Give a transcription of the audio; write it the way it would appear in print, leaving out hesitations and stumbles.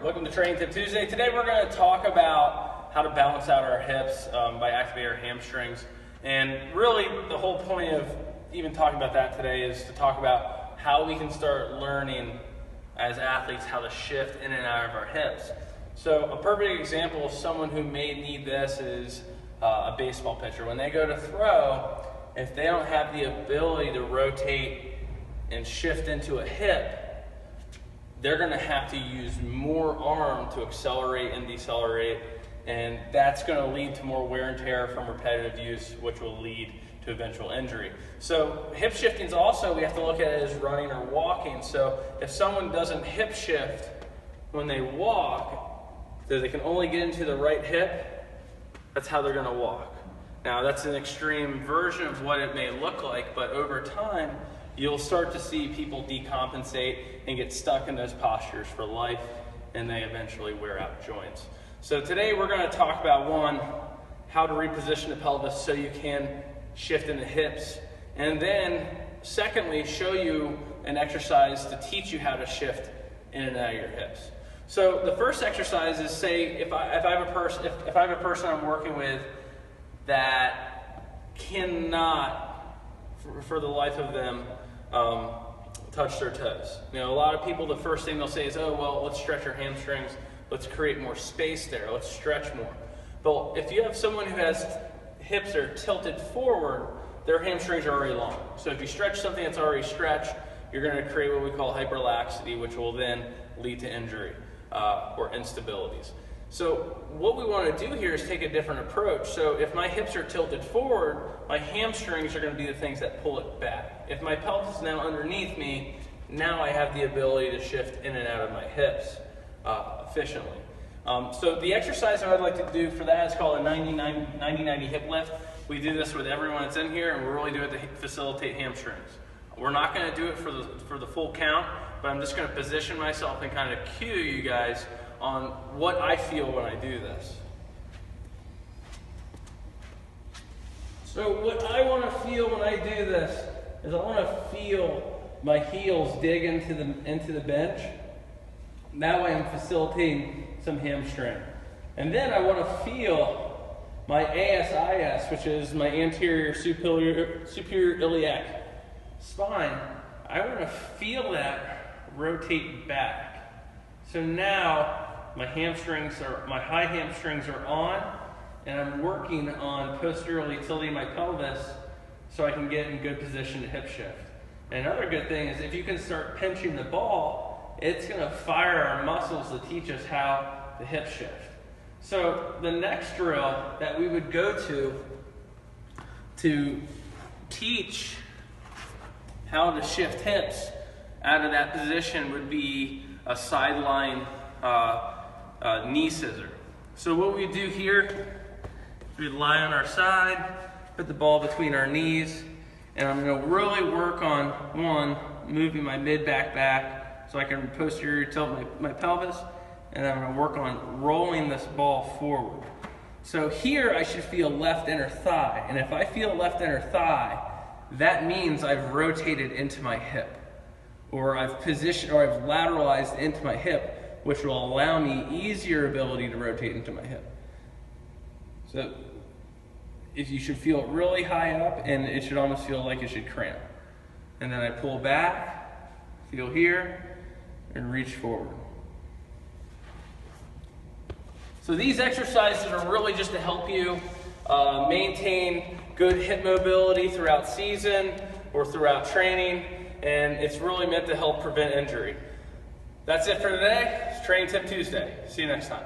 Welcome to Training Tip Tuesday. Today we're going to talk about how to balance out our hips by activating our hamstrings. And really the whole point of even talking about that today is to talk about how we can start learning as athletes how to shift in and out of our hips. So a perfect example of someone who may need this is a baseball pitcher. When they go to throw, if they don't have the ability to rotate and shift into a hip, they're going to have to use more arm to accelerate and decelerate, and that's going to lead to more wear and tear from repetitive use, which will lead to eventual injury. So hip shifting is also, we have to look at it as running or walking. So if someone doesn't hip shift when they walk, so they can only get into the right hip, that's how they're going to walk. Now that's an extreme version of what it may look like, but over time, you'll start to see people decompensate and get stuck in those postures for life, and they eventually wear out joints. So today we're going to talk about, one, how to reposition the pelvis so you can shift in the hips, and then secondly, show you an exercise to teach you how to shift in and out of your hips. So the first exercise is, say if I have a person I'm working with that cannot, for the life of them, touch their toes. You know, a lot of people, the first thing they'll say is, oh, well, let's stretch our hamstrings. Let's create more space there. Let's stretch more. But if you have someone who has hips that are tilted forward, their hamstrings are already long. So if you stretch something that's already stretched, you're going to create what we call hyperlaxity, which will then lead to injury or instabilities. So what we want to do here is take a different approach. So if my hips are tilted forward, my hamstrings are going to be the things that pull it back. If my pelvis is now underneath me, now I have the ability to shift in and out of my hips efficiently. So the exercise that I'd like to do for that is called a 90-90 hip lift. We do this with everyone that's in here, and we really do it to facilitate hamstrings. We're not going to do it for the full count, but I'm just going to position myself and kind of cue you guys on what I feel when I do this. So what I want to feel when I do this is I want to feel my heels dig into the bench. That way I'm facilitating some hamstring. And then I want to feel my ASIS, which is my anterior superior iliac spine. I want to feel that rotate back. So now my high hamstrings are on, and I'm working on posteriorly tilting my pelvis so I can get in good position to hip shift. And another good thing is if you can start pinching the ball, it's going to fire our muscles to teach us how to hip shift. So the next drill that we would go to teach how to shift hips out of that position would be a sideline knee scissor. So what we do here, we lie on our side, put the ball between our knees, and I'm going to really work on, one, moving my mid-back back so I can posterior tilt my pelvis, and I'm going to work on rolling this ball forward. So here I should feel left inner thigh, and if I feel left inner thigh, that means I've rotated into my hip, or I've lateralized into my hip, which will allow me easier ability to rotate into my hip. So if you should feel really high up, and it should almost feel like it should cramp. And then I pull back, feel here, and reach forward. So these exercises are really just to help you maintain good hip mobility throughout season or throughout training, and it's really meant to help prevent injury. That's it for today. It's Training Tip Tuesday. See you next time.